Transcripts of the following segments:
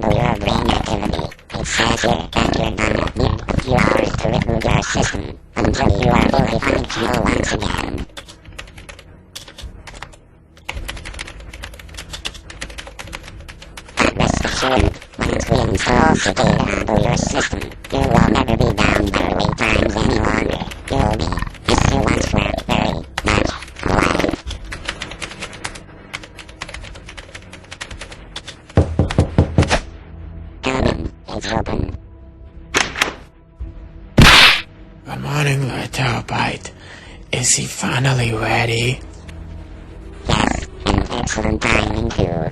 disable your brain activity. It says here that you're gonna need a few hours to reboot your system until you are fully functional once again. But rest assured, once we install the data onto your system, you will never be bound by wait times any longer. You'll be, as you once were, very much alive. Come in, it's open. Good morning, LittleBite. Is he finally ready? Yes, and excellent timing too.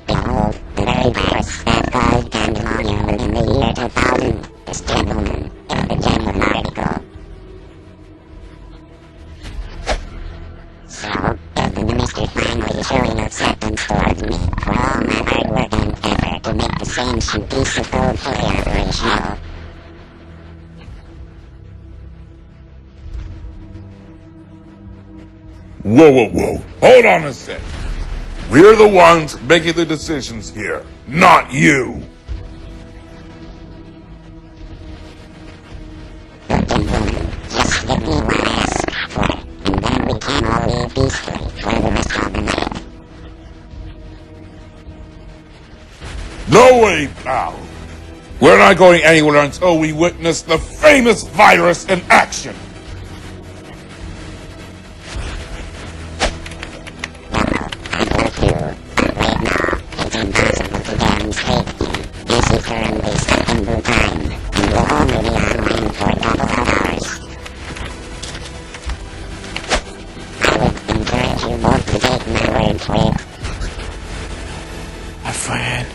Behold, the very virus that caused pandemonium within the year 2000. This gentleman is the genuine article. So, is the minister finally showing acceptance towards me for all my hard work and effort to make this ancient piece of code fully operational? Whoa. Hold on a sec. We're the ones making the decisions here, not you. Gentlemen, just give me what I ask for, and then we can all live peacefully for the rest of the night. No way, pal. We're not going anywhere until we witness the famous virus in action. I will too, but right now, it's impossible to demonstrate him, as he currently stuck in Bhutan, and will only be online for a couple of hours. I would encourage you both to take my word for it. My friend,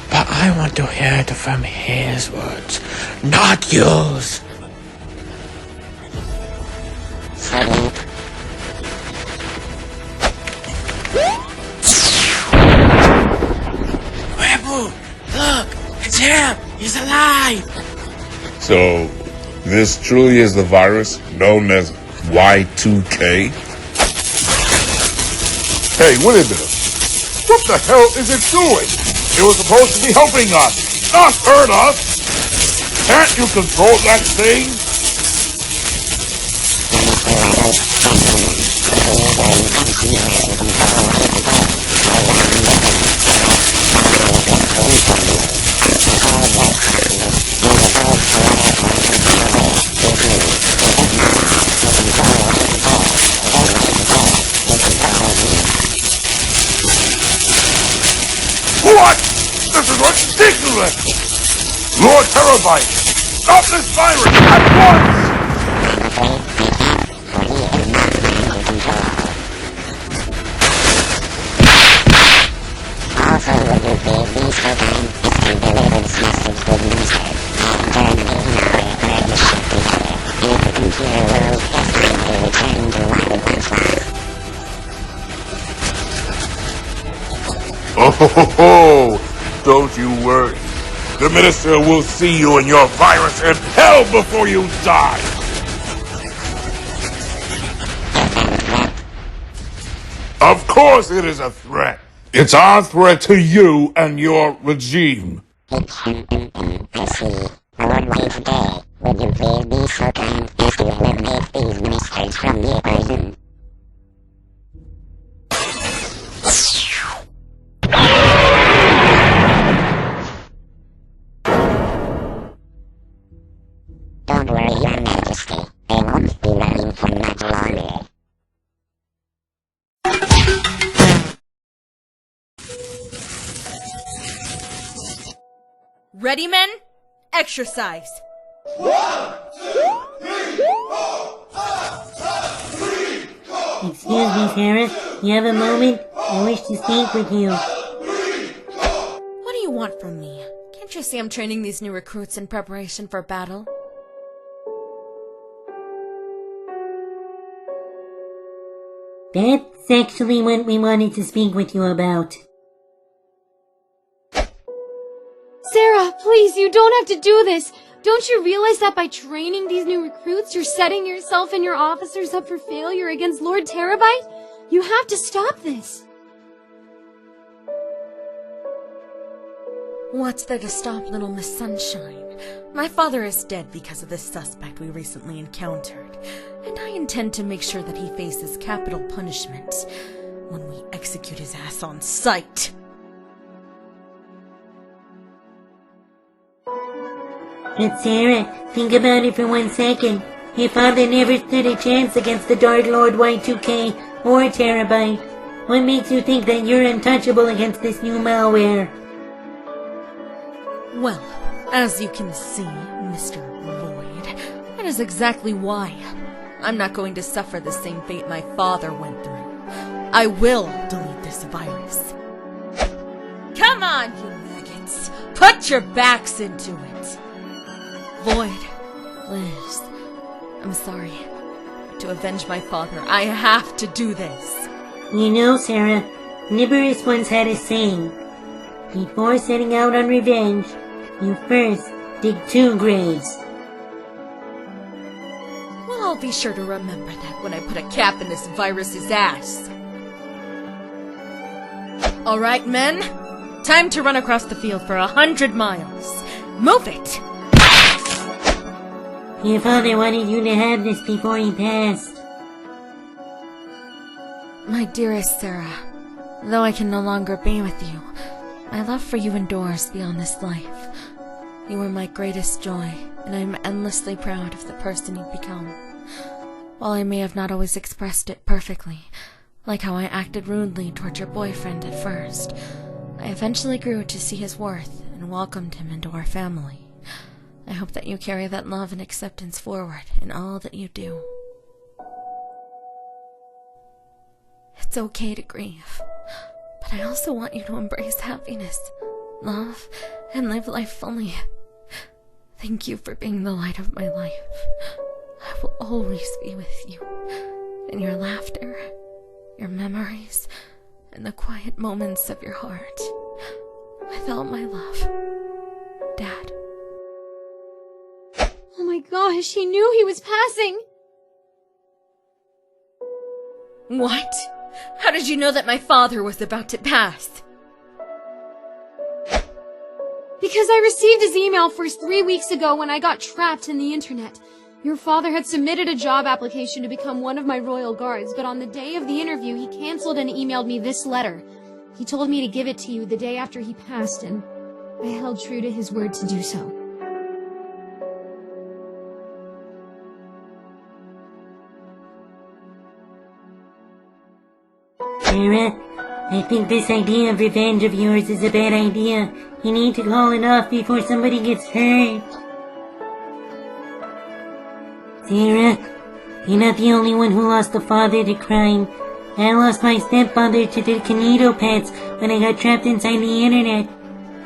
but I want to hear it from his words, not yours. Sleep. Webroot, look, it's him. He's alive. So, this truly is the virus known as Y2K? Hey, wait a minute. What the hell is it doing? It was supposed to be helping us, not hurt us. Can't you control that thing? What? This is ridiculous! Lord Terabyte, stop this virus at once! Also, would you please be so kind as to deliver this message to the minister and terminate our partnership together, and the computer will finally return to what it once was. Oh, don't you worry. The minister will see you and your virus in hell before you die! Of course it is a threat. It's our threat to you and your regime. I see. Lord Wednesday, would you please be so kind as to eliminate these ministers from the equation? Don't worry, Your Majesty. They won't be running for much longer. Ready, men? Exercise! 1, 2, 3, 4, 5, 3, 4. Excuse me, Sarah. You have a moment? I wish to speak with you. What do you want from me? Can't you see I'm training these new recruits in preparation for battle? That's actually what we wanted to speak with you about. Sarah, please, you don't have to do this. Don't you realize that by training these new recruits, you're setting yourself and your officers up for failure against Lord Terabyte? You have to stop this. What's there to stop little Miss Sunshine? My father is dead because of the suspect we recently encountered, and I intend to make sure that he faces capital punishment when we execute his ass on sight. But Sarah, think about it for 1 second. Your father never stood a chance against the Dark Lord Y2K or Terabyte. What makes you think that you're untouchable against this new malware? Well, as you can see, Mr. Void, that is exactly why. I'm not going to suffer the same fate my father went through. I will delete this virus. Come on, you maggots! Put your backs into it! Void, Liz, I'm sorry. To avenge my father, I have to do this. You know, Sarah, Nibiris once had a saying. Before setting out on revenge, you first dig 2 graves. Well, I'll be sure to remember that when I put a cap in this virus's ass. Alright, men. Time to run across the field for 100 miles. Move it! Your father wanted you to have this before he passed. My dearest Sarah, though I can no longer be with you, my love for you endures beyond this life. You were my greatest joy, and I am endlessly proud of the person you've become. While I may have not always expressed it perfectly, like how I acted rudely toward your boyfriend at first, I eventually grew to see his worth and welcomed him into our family. I hope that you carry that love and acceptance forward in all that you do. It's okay to grieve, but I also want you to embrace happiness, love, and live life fully. Thank you for being the light of my life. I will always be with you, in your laughter, your memories, and the quiet moments of your heart. With all my love, Dad. Oh my gosh, he knew he was passing! What? How did you know that my father was about to pass? Because I received his email first 3 weeks ago when I got trapped in the internet. Your father had submitted a job application to become one of my royal guards, but on the day of the interview he cancelled and emailed me this letter. He told me to give it to you the day after he passed, and I held true to his word to do so. Sarah, I think this idea of revenge of yours is a bad idea. You need to call it off before somebody gets hurt. Sarah, you're not the only one who lost a father to crime. I lost my stepfather to the Kinetopets when I got trapped inside the internet.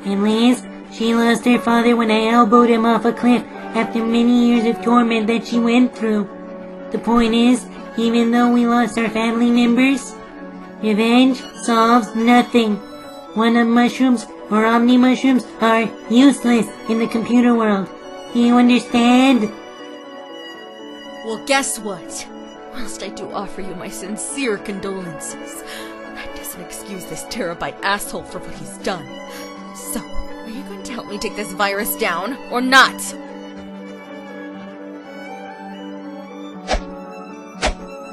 And Liz, she lost her father when I elbowed him off a cliff after many years of torment that she went through. The point is, even though we lost our family members, revenge solves nothing. One-up mushrooms or omni-mushrooms are useless in the computer world. Do you understand? Well, guess what? Whilst I do offer you my sincere condolences, that doesn't excuse this terabyte asshole for what he's done. So, are you going to help me take this virus down, or not?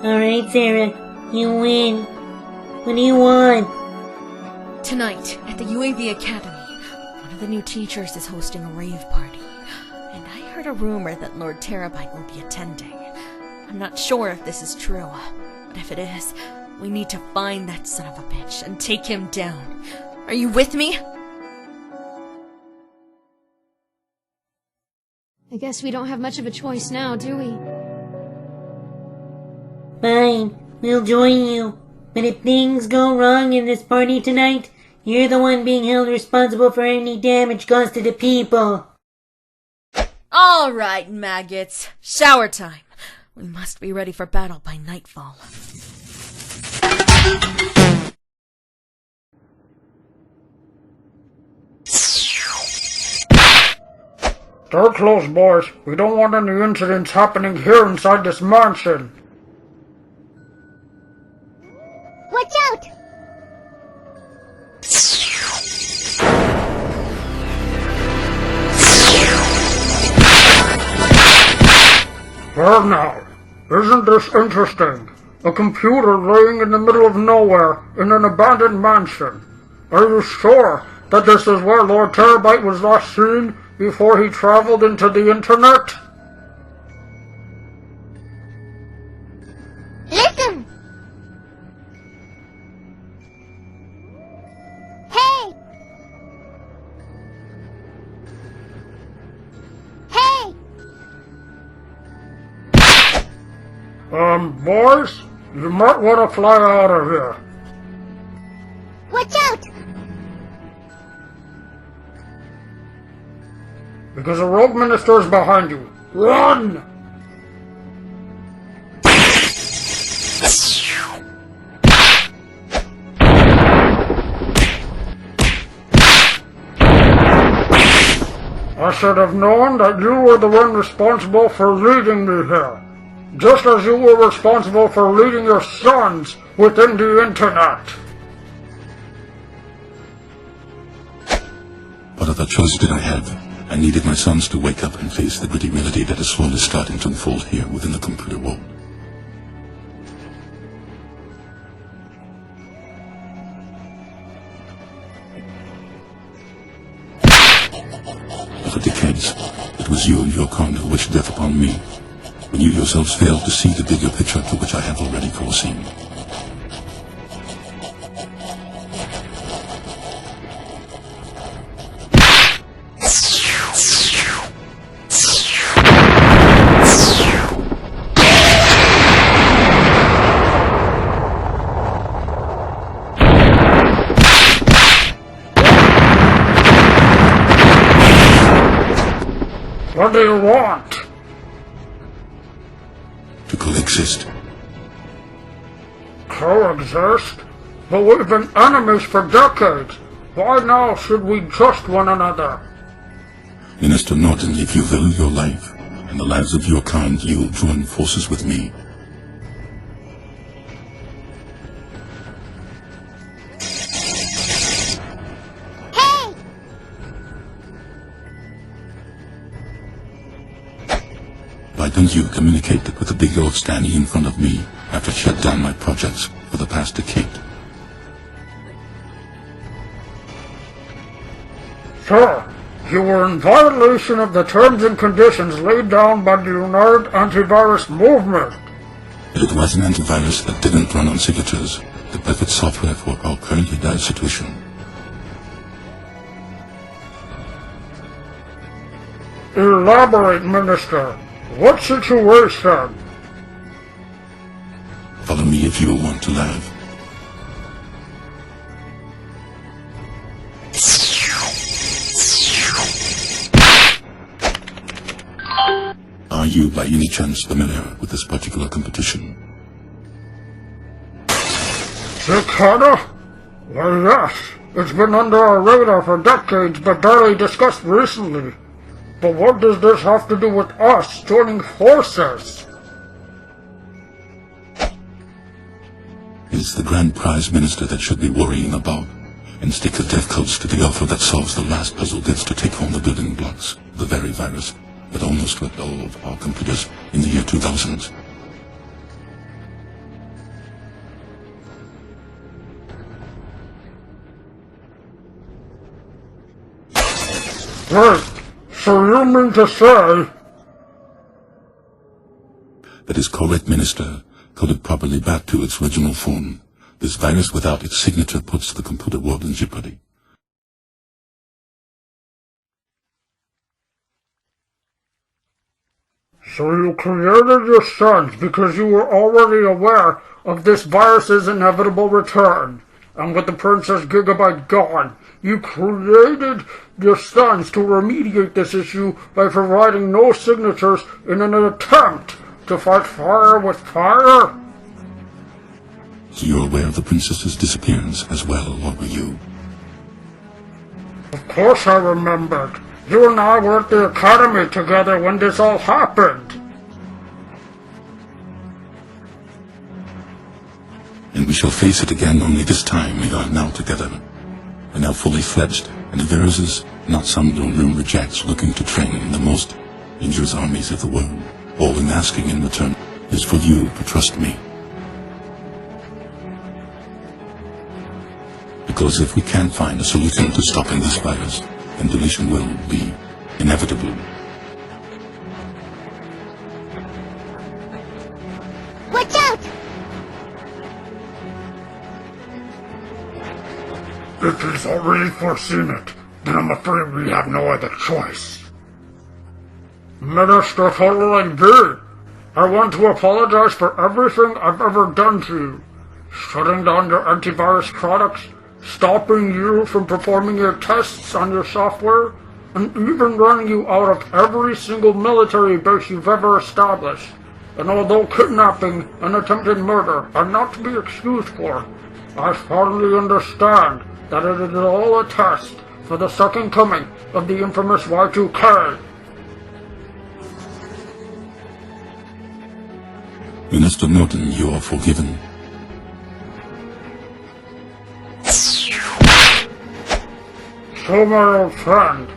Alright, Sarah, you win. What do you want? Tonight, at the UAV Academy, one of the new teachers is hosting a rave party. And I heard a rumor that Lord Terabyte will be attending. I'm not sure if this is true, but if it is, we need to find that son of a bitch and take him down. Are you with me? I guess we don't have much of a choice now, do we? Fine, we'll join you. But if things go wrong in this party tonight, you're the one being held responsible for any damage caused to the people. Alright, maggots. Shower time. We must be ready for battle by nightfall. Stay close, boys. We don't want any incidents happening here inside this mansion. Watch out! Well now, isn't this interesting? A computer laying in the middle of nowhere in an abandoned mansion. Are you sure that this is where Lord Terabyte was last seen before he traveled into the internet? Listen! Hey! Hey! Boys, you might want to fly out of here. Watch out! Because a rogue minister is behind you. Run! I should have known that you were the one responsible for leading me here. Just as you were responsible for leading your sons within the internet. What other choice did I have? I needed my sons to wake up and face the gritty reality that is slowly starting to unfold here within the computer world. For decades, it was you and your kind who wished death upon me, when you yourselves failed to see the bigger picture to which I have already foreseen. What do you want? To coexist. Coexist? But we've been enemies for decades. Why now should we trust one another? Minister Norton, if you value your life and the lives of your kind, you'll join forces with me. Hey! Why don't you communicate with the big orc standing in front of me after shut down my projects for the past decade? Sir, you were in violation of the terms and conditions laid down by the United Antivirus Movement. It was an antivirus that didn't run on signatures, the perfect software for our currently dire situation. Elaborate, Minister. What situation? Follow me if you want to laugh. Are you by any chance familiar with this particular competition? Zankhana? Why yes, it's been under our radar for decades but barely discussed recently. But what does this have to do with us joining forces? It's the grand prize, Minister, that should be worrying about, and stick the death codes to the offer that solves the last puzzle bits to take home the building blocks, the very virus that almost wrecked all of our computers in the year 2000. Wait, so you mean to say... That is correct, Minister. Coded properly back to its original form. This virus without its signature puts the computer world in jeopardy. So you created your sons because you were already aware of this virus's inevitable return. And with the Princess Gigabyte gone, you created your sons to remediate this issue by providing no signatures in an attempt to fight fire with fire? So you're aware of the princess's disappearance as well, or were you? Of course I remembered. You and I were at the academy together when this all happened. And we shall face it again, only this time we are now together. We're now fully fledged, and the viruses, not some lone room rejects looking to train the most dangerous armies of the world. All I'm asking in return is for you to trust me. Because if we can't find a solution to stopping this virus, then deletion will be inevitable. Watch out! If he's already foreseen it, then I'm afraid we have no other choice. Minister Following B, I want to apologize for everything I've ever done to you. Shutting down your antivirus products, stopping you from performing your tests on your software, and even running you out of every single military base you've ever established. And although kidnapping and attempted murder are not to be excused for, I finally understand that it is all a test for the second coming of the infamous Y2K. Minister Norton, you are forgiven. So, my old friend,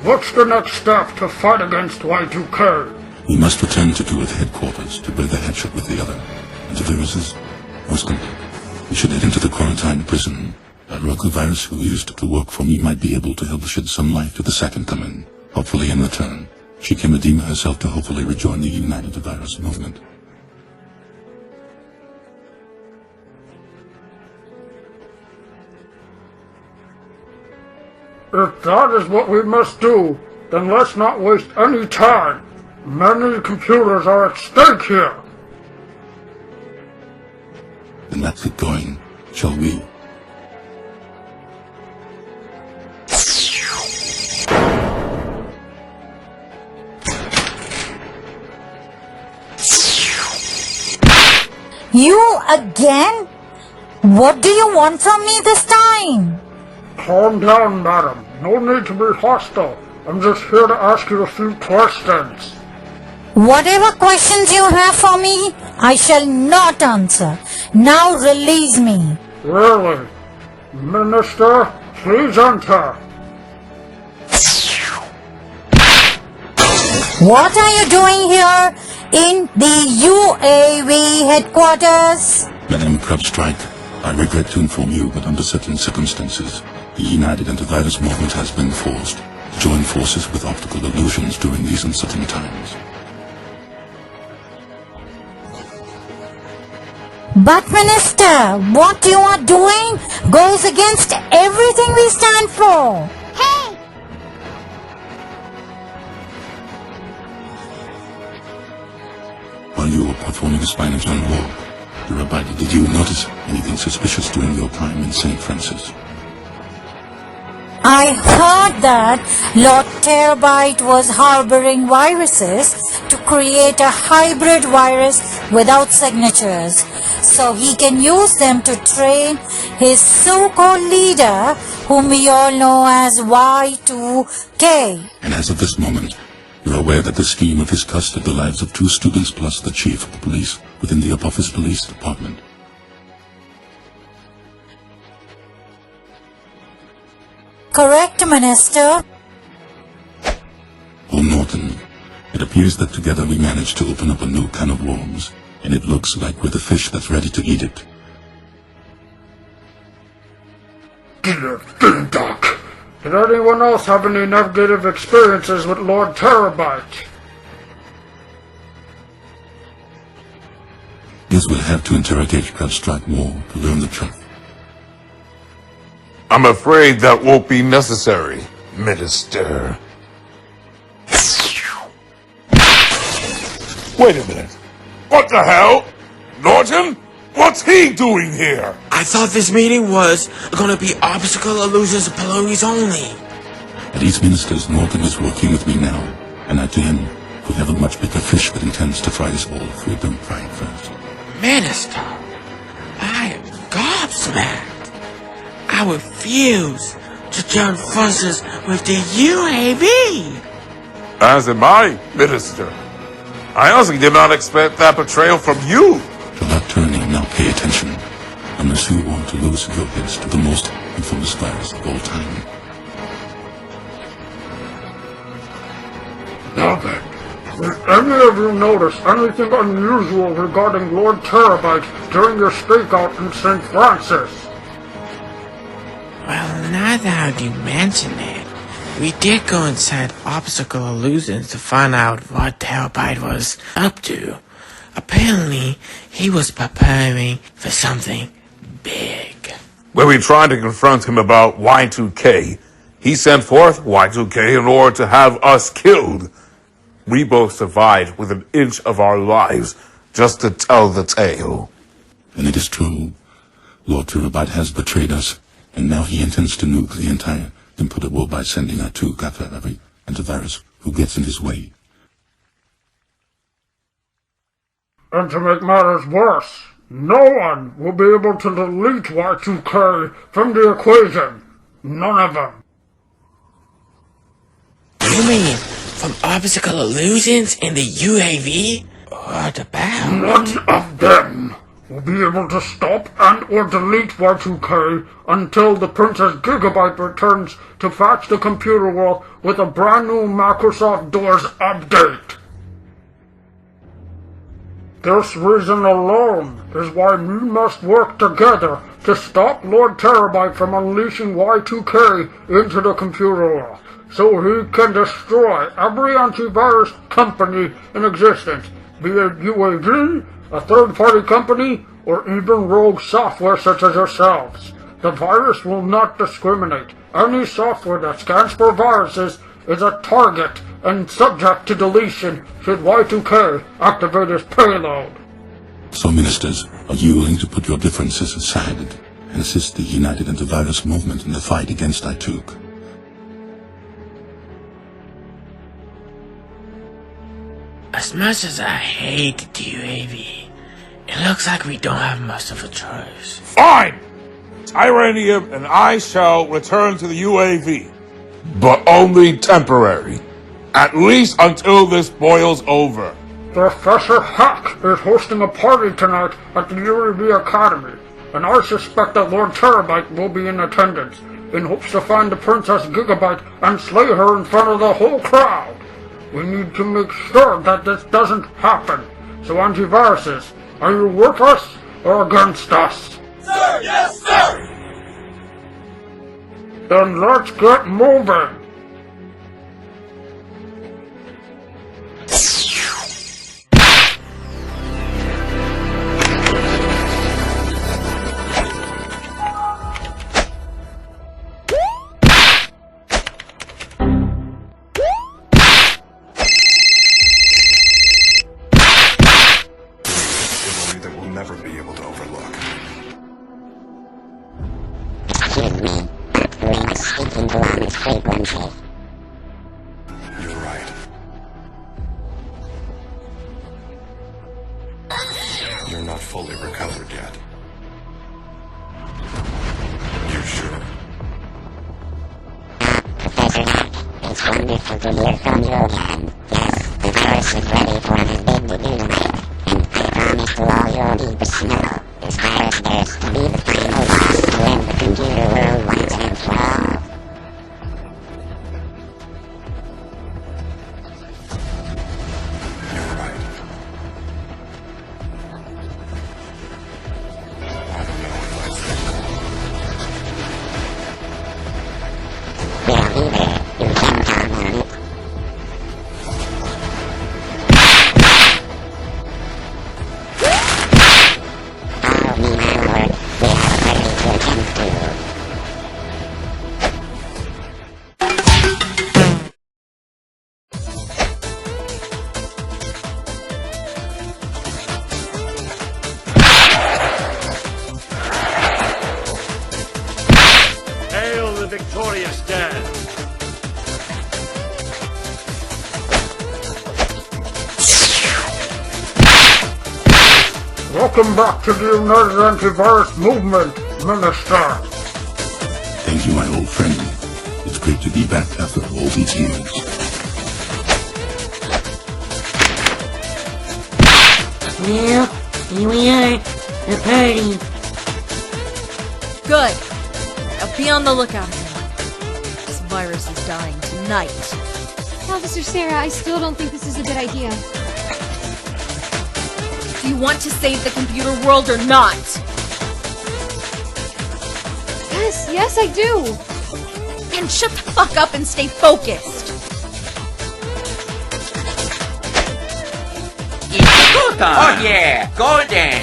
what's the next step to fight against Y2K? We must return to Druid headquarters to break the headshot with the other antiviruses. Mostly, we should head into the quarantine prison. That local virus who used to work for me might be able to help shed some light to the second coming. Hopefully in return, she can redeem herself to hopefully rejoin the United Virus movement. If that is what we must do, then let's not waste any time. Many computers are at stake here. Then let's get going, shall we? You again? What do you want from me this time? Calm down, madam. No need to be hostile. I'm just here to ask you a few questions. Whatever questions you have for me, I shall not answer. Now release me. Really? Minister, please enter. What are you doing here in the UAV headquarters? Madam Crowdstrike, I regret to inform you, but under certain circumstances, the United Antivirus Movement has been forced to join forces with optical illusions during these uncertain times. But Minister, what you are doing goes against everything we stand for. Hey! While you were performing a spine of walk, Rabbi, did you notice anything suspicious during your time in St. Francis? I heard that Lord Terabyte was harboring viruses to create a hybrid virus without signatures, so he can use them to train his so-called leader, whom we all know as Y2K. And as of this moment, you're aware that the scheme of his costed the lives of 2 students plus the chief of the police within the Apophis Police Department. Correct, Minister? Oh, Norton, it appears that together we managed to open up a new can of worms, and it looks like we're the fish that's ready to eat it. Dear Doc, did anyone else have any negative experiences with Lord Terabyte? Guess we'll have to interrogate Crowdstrike more to learn the truth. I'm afraid that won't be necessary, Minister. Wait a minute. What the hell? Norton? What's he doing here? I thought this meeting was gonna be obstacle illusions police only. At these ministers, Norton is working with me now, and at the end, we have a much bigger fish that intends to fry us all if we don't fry it first. Minister, I am gobsmacked. I refuse to join forces with the UAV. As am I, Minister. I honestly did not expect that betrayal from you. To that turning, now pay attention, unless you want to lose your heads to the most infamous virus of all time. Now then, Did any of you notice anything unusual regarding Lord Terabyte during your stakeout in St. Francis? Well, now that you mention it, we did go inside Obstacle Illusions to find out what Terabyte was up to. Apparently, he was preparing for something big. When we tried to confront him about Y2K, he sent forth Y2K in order to have us killed. We both survived with an inch of our lives just to tell the tale. And it is true. Lord Terabyte has betrayed us, and now he intends to nuke the entire computer world by sending a tool after every antivirus who gets in his way. And to make matters worse, no one will be able to delete Y2K from the equation. None of them. You mean from Obstacle Illusions in the UAV? What about? None of them will be able to stop and or delete Y2K until the Princess Gigabyte returns to patch the computer world with a brand new Microsoft Doors update. This reason alone is why we must work together to stop Lord Terabyte from unleashing Y2K into the computer world, so he can destroy every antivirus company in existence, be it UAV, a third-party company, or even rogue software such as yourselves. The virus will not discriminate. Any software that scans for viruses is a target and subject to deletion should Y2K activate its payload. So, ministers, are you willing to put your differences aside and assist the United Antivirus movement in the fight against I2K? As much as I hate the UAV, it looks like we don't have much of a choice. Fine! Tiranium and I shall return to the UAV. But only temporary. At least until this boils over. Professor Hack is hosting a party tonight at the UAV Academy, and I suspect that Lord Terabyte will be in attendance, in hopes to find the Princess Gigabyte and slay her in front of the whole crowd. We need to make sure that this doesn't happen. So antiviruses, are you with us or against us? Sir, yes, sir! Then let's get moving. You're right. You're not fully recovered yet. You sure? Professor Hack, it's wonderful to hear from you again. Yes, the virus is ready for his big debut tonight, and I promise to all your deepest snow, this virus dares to be the final boss to end the computer world once and for all. Victorious stand. Welcome back to the United Antivirus Movement, Minister. Thank you, my old friend. It's great to be back after all these years. Well, here we are. The party. Good. Now be on the lookout, everyone. This virus is dying tonight. Officer Sarah, I still don't think this is a good idea. Do you want to save the computer world or not? Yes, I do. Then shut the fuck up and stay focused. Oh yeah, golden!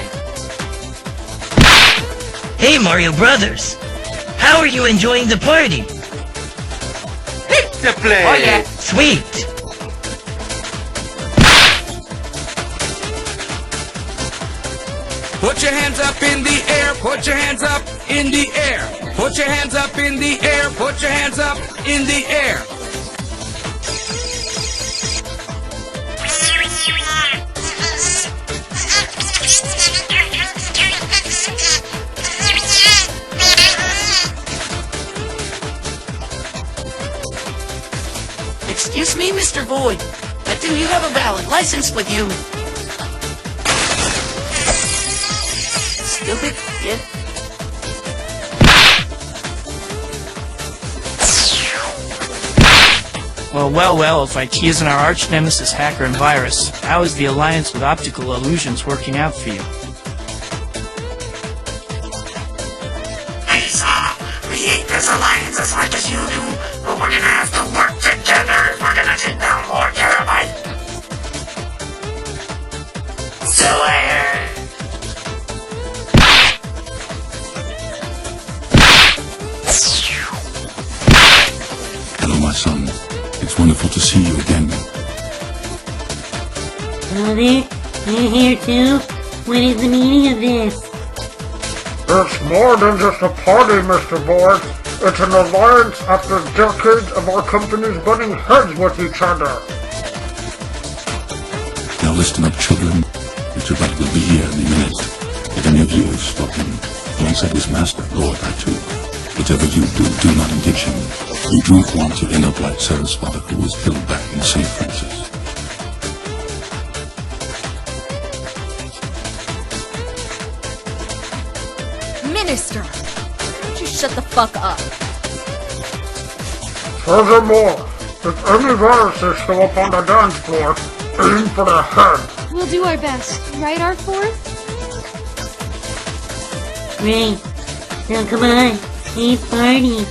Hey Mario Brothers! How are you enjoying the party? Hit the play! Oh yeah! Sweet! Put your hands up in the air, put your hands up in the air. Put your hands up in the air, put your hands up in the air. Excuse me, Mr. Void, but do you have a valid license with you? Stupid kid. Well, if IT isn't our arch nemesis, hacker, and virus, how is the alliance with optical illusions working out for you? Hey, Sara, we hate this alliance as much as you do, but we're gonna have to work together if we're gonna take down more terabyte. So I heard. Hello, my son. It's wonderful to see you again. Father, you're here too? What is the meaning of this? It's more than just a party, Mr. Void. It's an alliance after decades of our companies butting heads with each other. Now listen up, children. Mr. Wright will be here any minute. If any of you have spoken alongside his master, Lord, I too. Whatever you do, do not engage him. You don't want to end up like Sarah's father, who was killed back in St. Francis. Minister, why don't you shut the fuck up? Furthermore, if any viruses show up on the dance floor, aim for the head. We'll do our best, right, R4? Right. Now come on, let's party.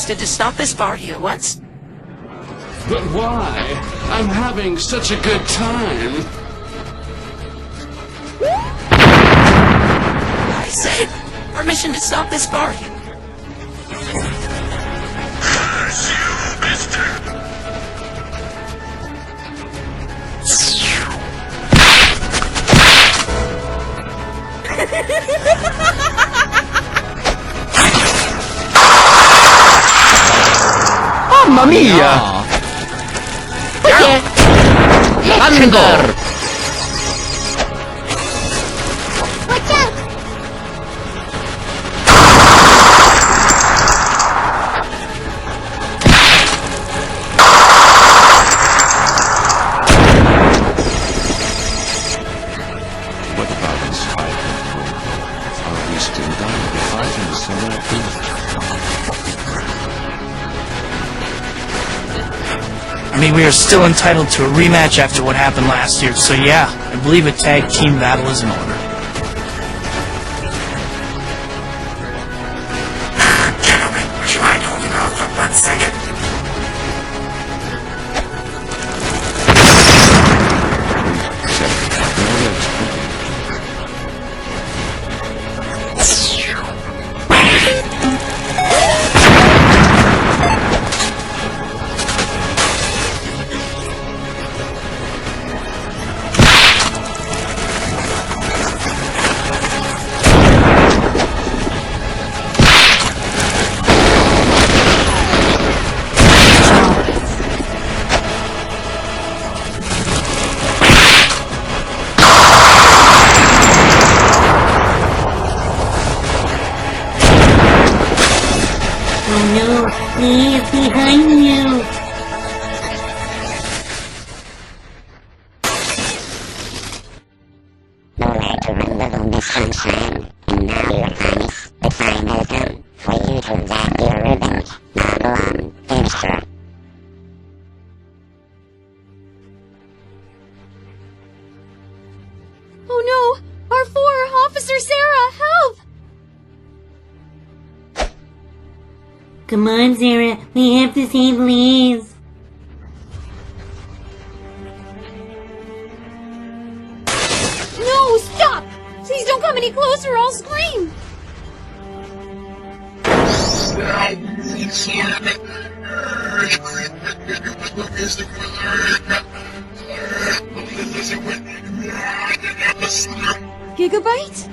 To stop this party at once. But why? I'm having such a good time. I said, permission to stop this party. Curse you, mister. Mamma mia! Thunder! Watch out! What about this fight? Are we still going to be fighting somewhere else? I mean, we are still entitled to a rematch after what happened last year, so yeah, I believe a tag team battle is in order. He's behind you! Nowhere to run little Miss Sunshine, and now Your Highness, the time has come for you to exact your revenge. Now go on, finish her. Oh no! Our four! Officer Sara, help! Come on, Sara, we have to save Liz. No, stop! Please don't come any closer, I'll scream! Gigabyte?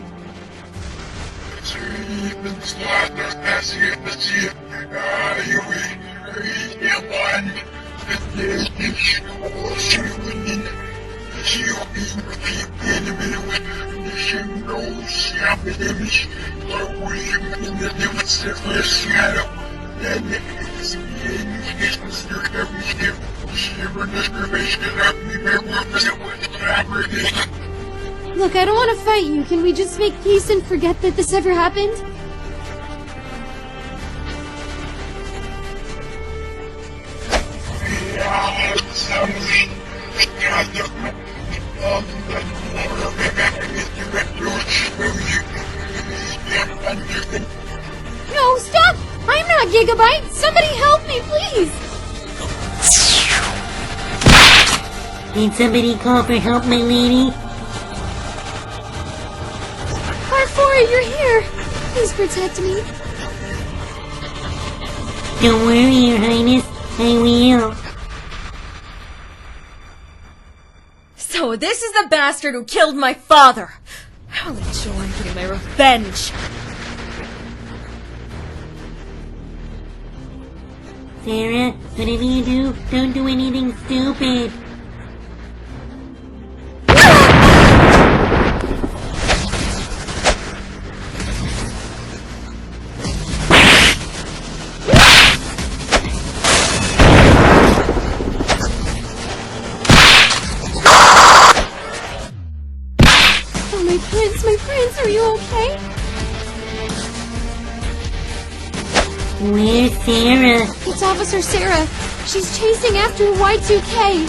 Look, I don't want to fight you. Can we just make peace and forget that this ever happened? No, stop! I'm not Gigabyte! Somebody help me, please! Can somebody call for help, my lady? R4, you're here! Please protect me. Don't worry, Your Highness. I will. So this is the bastard who killed my father! I'll enjoy getting my revenge! Sara, whatever you do, don't do anything stupid. My prince, are you okay? Where's Sara? It's Officer Sara. She's chasing after Y2K.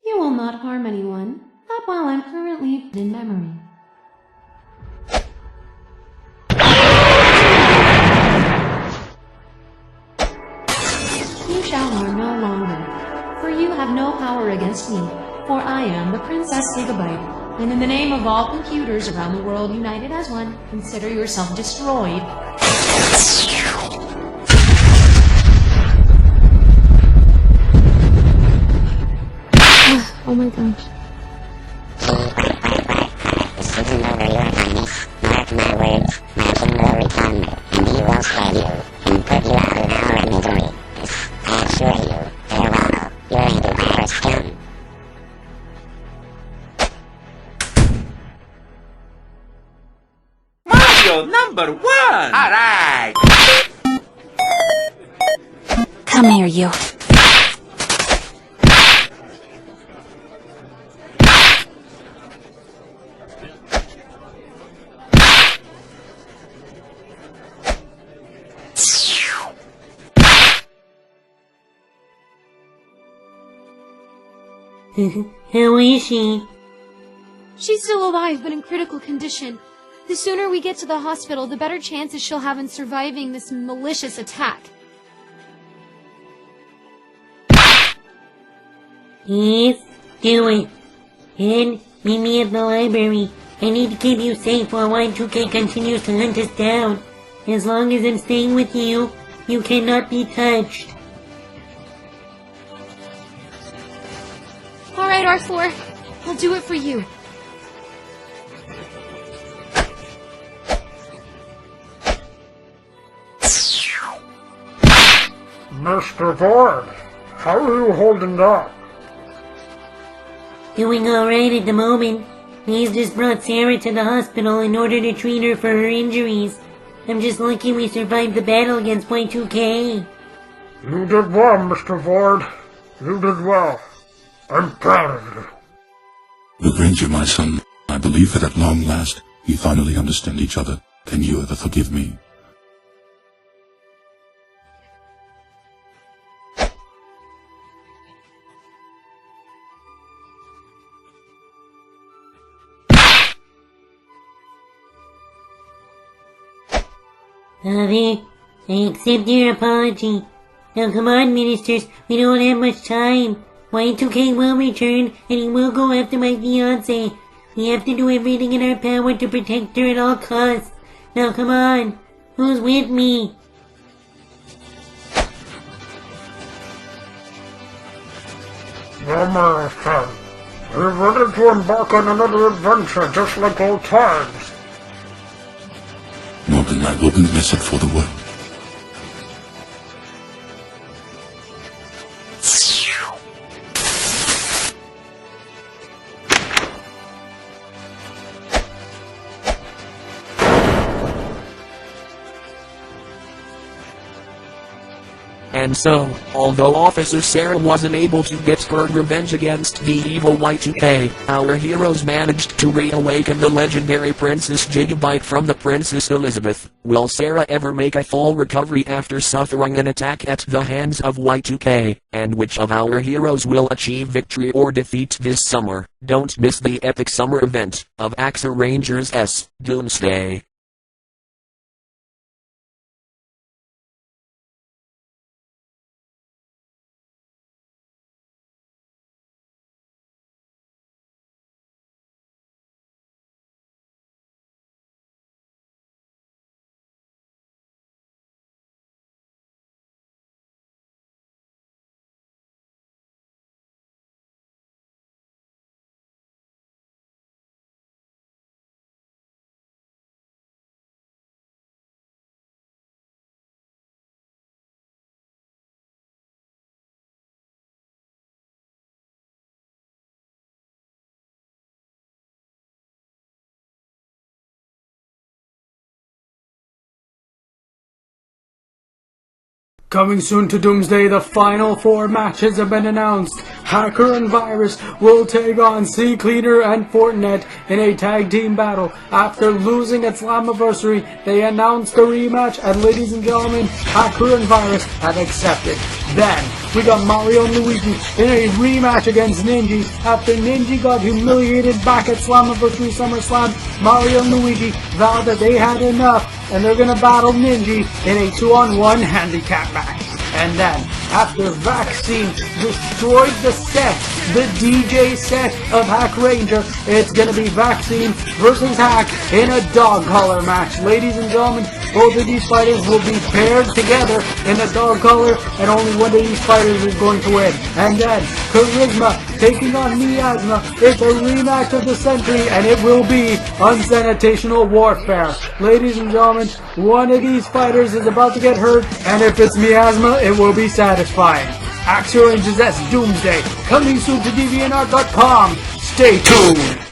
You will not harm anyone, not while I'm currently in memory. You shall harm no longer, for you have no power against me, for I am the Princess Gigabyte, and in the name of all computers around the world united as one, consider yourself destroyed. Oh my gosh. This isn't over, Your Highness. Mark my words, my king will return, and he will save you, and put you out of our misery. I assure you, farewell, your antivirus gun. Mario number 1! Alright! Come here, you. How is she? She's still alive, but in critical condition. The sooner we get to the hospital, the better chances she'll have in surviving this malicious attack. Yes, do it. And meet me at the library. I need to keep you safe while Y2K continues to hunt us down. As long as I'm staying with you, you cannot be touched. Alright, R4. I'll do it for you. Mr. Vord, how are you holding up? Doing alright at the moment. He's just brought Sara to the hospital in order to treat her for her injuries. I'm just lucky we survived the battle against Y2K. You did well, Mr. Vord. You did well. I'm proud of you. Good Ranger, my son. I believe that at long last, we finally understand each other. Can you ever forgive me? Father, I accept your apology. Now come on, ministers, we don't have much time. Y2K will return, and he will go after my fiancé. We have to do everything in our power to protect her at all costs. Now come on, who's with me? Well, my son, we're ready to embark on another adventure just like old times. Morgan, I wouldn't miss it for the world. And so, although Officer Sara wasn't able to get her revenge against the evil Y2K, our heroes managed to reawaken the legendary Princess Gigabyte from the Princess Elizabeth. Will Sara ever make a full recovery after suffering an attack at the hands of Y2K? And which of our heroes will achieve victory or defeat this summer? Don't miss the epic summer event of Axer Rangers S. Doomsday. Coming soon to Doomsday, the final 4 matches have been announced. Hacker and Virus will take on CCleaner and Fortinet in a tag team battle. After losing at Slammiversary, they announced a rematch, and ladies and gentlemen, Hacker and Virus have accepted. Then, we got Mario and Luigi in a rematch against Ninja. After Ninja got humiliated back at Slammiversary SummerSlam, Mario and Luigi vowed that they had enough, and they're gonna battle Ninja in a 2-on-1 handicap match. And then, after Vaccine destroyed the set, the DJ set of Hack Ranger, it's gonna be Vaccine versus Hack in a dog collar match. Ladies and gentlemen, both of these fighters will be paired together in a dog collar, and only one of these fighters is going to win. And then, Charisma taking on Miasma. It's a rematch of the century, and it will be unsanitational warfare. Ladies and gentlemen, one of these fighters is about to get hurt, and if it's Miasma, it will be satisfying. Axer Rangers S Doomsday, coming soon to DeviantArt.com. Stay tuned.